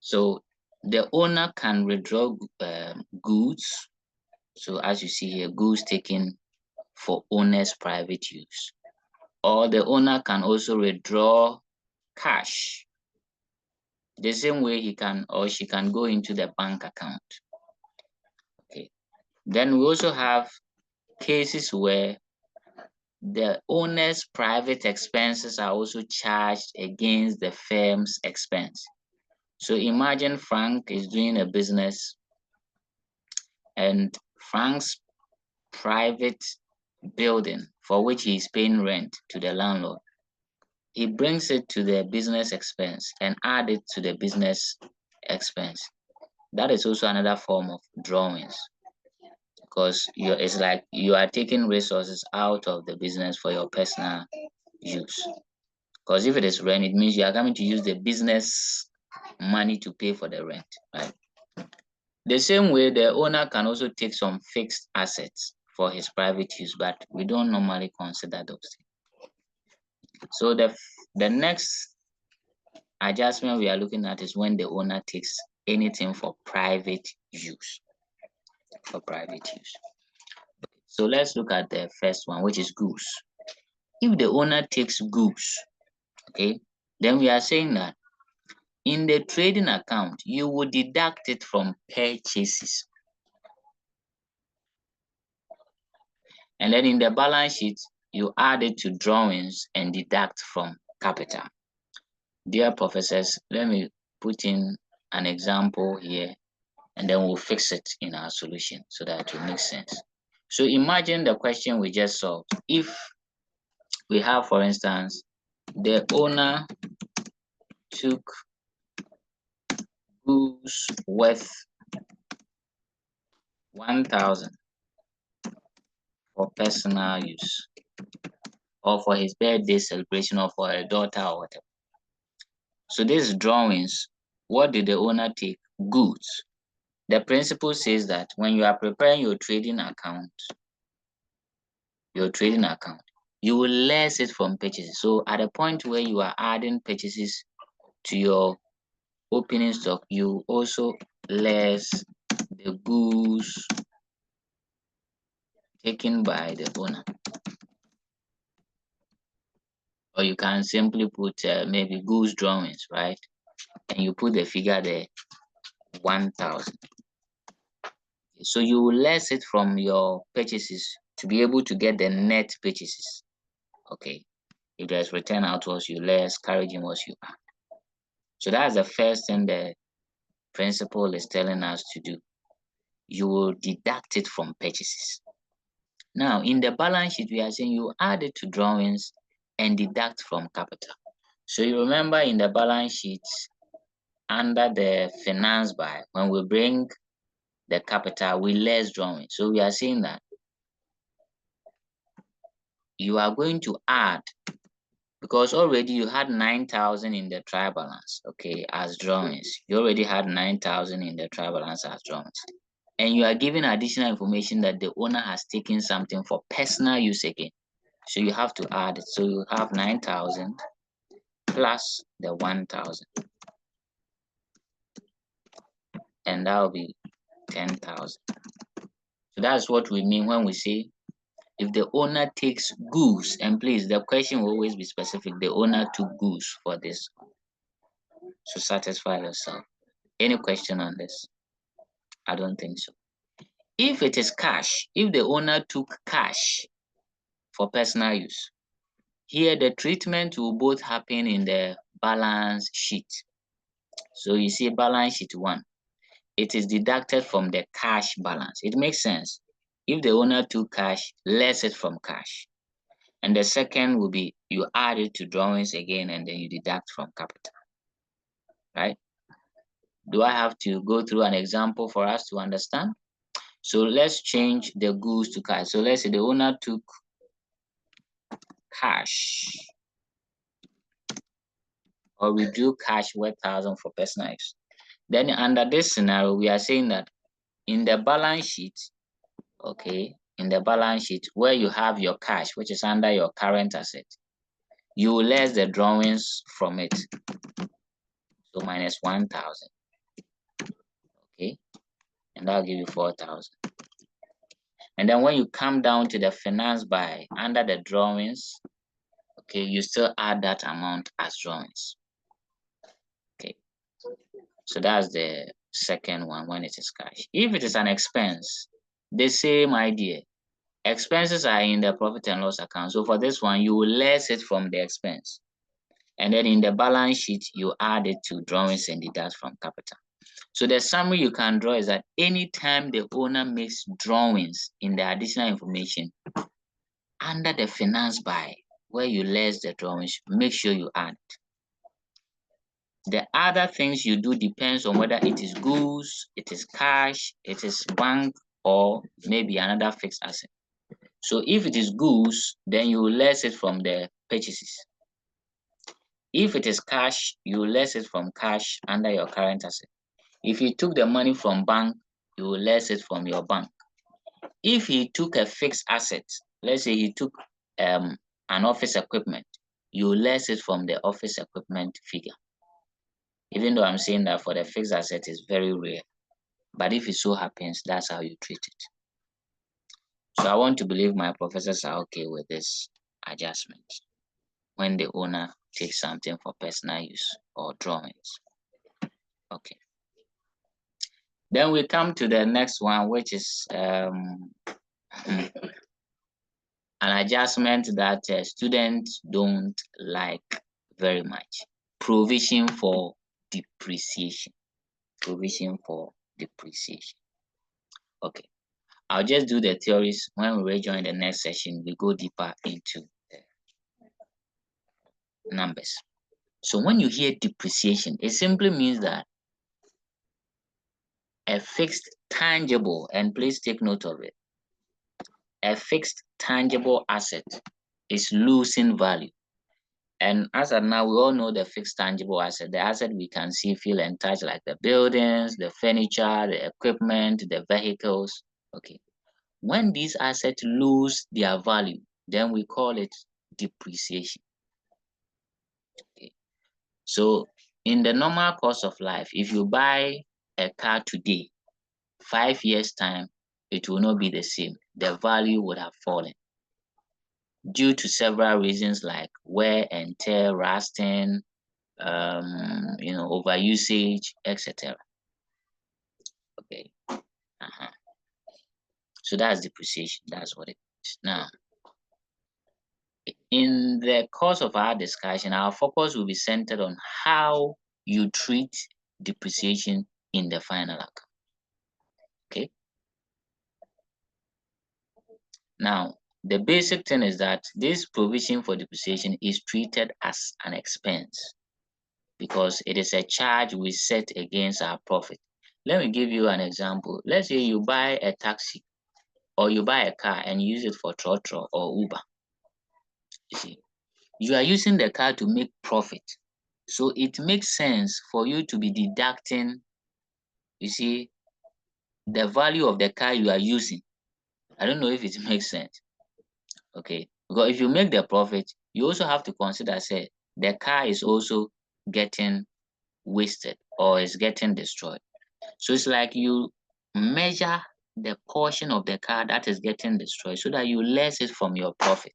So the owner can withdraw goods. So as you see here, goods taken for owner's private use. Or the owner can also withdraw cash. The same way he can or she can go into the bank account. Okay. Then we also have cases where the owner's private expenses are also charged against the firm's expense. So imagine Frank is doing a business and Frank's private building for which he is paying rent to the landlord, he brings it to the business expense and add it to the business expense. That is also another form of drawings, because it's like you are taking resources out of the business for your personal use. Because if it is rent, it means you are coming to use the business money to pay for the rent, right? The same way, the owner can also take some fixed assets for his private use, but we don't normally consider those things. So the next adjustment we are looking at is when the owner takes anything for private use. For private use. So let's look at the first one, which is goods. If the owner takes goods, okay, then we are saying that in the trading account, you will deduct it from purchases. And then in the balance sheet, you add it to drawings and deduct from capital. Dear professors, let me put in an example here and then we'll fix it in our solution so that it will make sense. So imagine the question we just solved. If we have, for instance, the owner took goods worth 1,000 for personal use or for his birthday celebration or for a daughter or whatever. So these drawings, what did the owner take? Goods. The principle says that when you are preparing your trading account, you will less it from purchases. So at a point where you are adding purchases to your opening stock, you also less the goods taken by the owner. Or you can simply put maybe goods drawings, right? And you put the figure there, 1,000. So you will less it from your purchases to be able to get the net purchases. Okay. If there's return outwards, you less, carriage inwards, you add. So that's the first thing the principle is telling us to do. You will deduct it from purchases. Now, in the balance sheet, we are saying you add it to drawings and deduct from capital. So you remember in the balance sheet, under the finance by, when we bring the capital, we less drawing. So we are saying that you are going to add, because already you had 9,000 in the trial balance, okay, as drawings. You already had 9,000 in the trial balance as drawings. And you are giving additional information that the owner has taken something for personal use again. So you have to add it. So you have 9,000 plus the 1,000. And that will be 10,000. So that's what we mean when we say if the owner takes goods, and please, the question will always be specific. The owner took goods for this. So satisfy yourself. Any question on this? I don't think so. If it is cash, if the owner took cash for personal use, here the treatment will both happen in the balance sheet. So you see balance sheet 1. It is deducted from the cash balance. It makes sense. If the owner took cash, less it from cash. And the second will be you add it to drawings again and then you deduct from capital. Right? Do I have to go through an example for us to understand? So let's change the goods to cash. So let's say the owner took cash, or we drew cash worth 1,000 for personal use. Then under this scenario, we are saying that in the balance sheet, okay, in the balance sheet where you have your cash, which is under your current asset, you will less the drawings from it. So minus 1,000. and that'll give you 4,000. And then when you come down to the finance by under the drawings, okay, you still add that amount as drawings. Okay, so that's the second one when it is cash. If it is an expense, the same idea. Expenses are in the profit and loss account. So for this one, you will less it from the expense. And then in the balance sheet, you add it to drawings and deduct from capital. So the summary you can draw is that anytime the owner makes drawings in the additional information under the finance by, where you less the drawings, make sure you add. The other things you do depends on whether it is goods, it is cash, it is bank, or maybe another fixed asset. So if it is goods, then you will less it from the purchases. If it is cash, you will less it from cash under your current asset. If you took the money from bank, you will less it from your bank. If he took a fixed asset, let's say he took an office equipment, you will less it from the office equipment figure. Even though I'm saying that for the fixed asset is very rare, but if it so happens, that's how you treat it. So I want to believe my professors are okay with this adjustment when the owner takes something for personal use or drawings. Okay. Then we come to the next one, which is an adjustment that students don't like very much. Provision for depreciation. Provision for depreciation. Okay. I'll just do the theories. When we rejoin the next session, we go deeper into the numbers. So when you hear depreciation, it simply means that a fixed tangible, and please take note of it, a fixed tangible asset is losing value. And as of now, we all know the fixed tangible asset, the asset we can see, feel, and touch, like the buildings, the furniture, the equipment, the vehicles. Okay. When these assets lose their value, then we call it depreciation. Okay. So in the normal course of life, if you buy a car today, 5 years time, it will not be the same. The value would have fallen due to several reasons like wear and tear, rusting, overusage, etc. Okay. So that's depreciation. That's what it is. Now, in the course of our discussion, our focus will be centered on how you treat depreciation in the final account. Okay. Now, the basic thing is that this provision for depreciation is treated as an expense because it is a charge we set against our profit. Let me give you an example. Let's say you buy a taxi or you buy a car and use it for Trotro or Uber. You see, you are using the car to make profit. So it makes sense for you to be deducting, you see, the value of the car you are using. I don't know if it makes sense. Okay, because if you make the profit, you also have to consider, say, the car is also getting wasted or is getting destroyed. So it's like you measure the portion of the car that is getting destroyed so that you less it from your profit.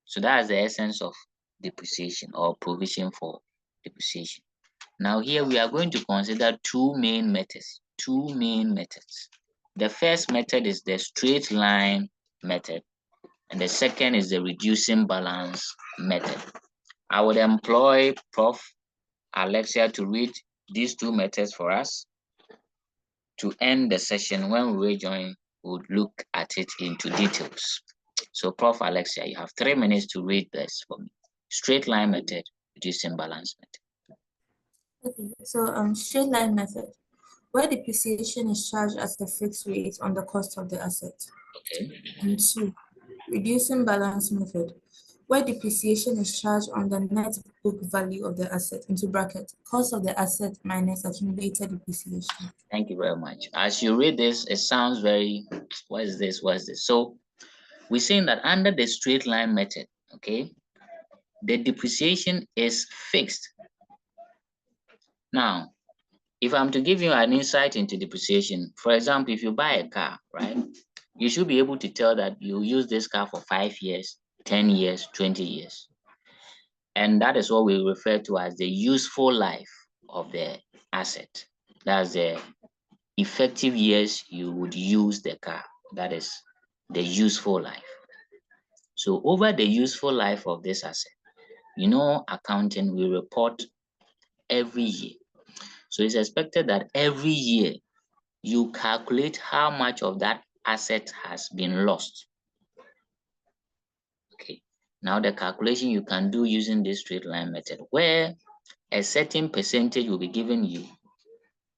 So that's the essence of depreciation or provision for depreciation. Now here we are going to consider two main methods. The first method is the straight line method, and the second is the reducing balance method. I would employ Prof. Alexia to read these two methods for us. To end the session, when we rejoin, we'll look at it into details. So Prof. Alexia, you have 3 minutes to read this for me. Straight line method, reducing balance method. Okay, so straight line method, where depreciation is charged as the fixed rate on the cost of the asset. Okay. And 2, reducing balance method, where depreciation is charged on the net book value of the asset, into bracket, cost of the asset minus accumulated depreciation. Thank you very much. As you read this, it sounds very, what is this? So we're saying that under the straight line method, okay, the depreciation is fixed. Now, if I'm to give you an insight into depreciation, for example, if you buy a car, right, you should be able to tell that you use this car for 5 years, 10 years, 20 years. And that is what we refer to as the useful life of the asset. That's the effective years you would use the car. That is the useful life. So over the useful life of this asset, accounting will report every year. So it's expected that every year you calculate how much of that asset has been lost. Okay, now the calculation you can do using this straight line method, where a certain percentage will be given you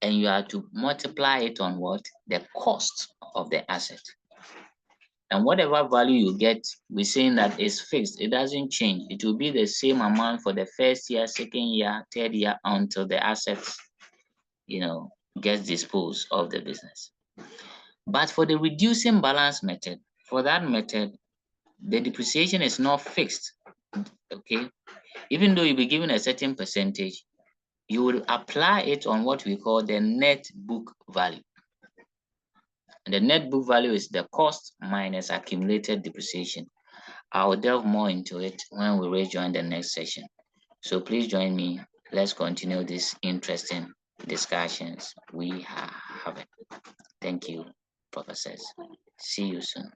and you have to multiply it on what? The cost of the asset. And whatever value you get, we're saying that is fixed. It doesn't change. It will be the same amount for the first year, second year, third year, until the assets, gets disposed of the business. But for the reducing balance method, for that method, the depreciation is not fixed. Okay, even though you'll be given a certain percentage, you will apply it on what we call the net book value. And the net book value is the cost minus accumulated depreciation. I'll delve more into it when we rejoin the next session. So please join me. Let's continue these interesting discussions we have. Thank you, professors. See you soon.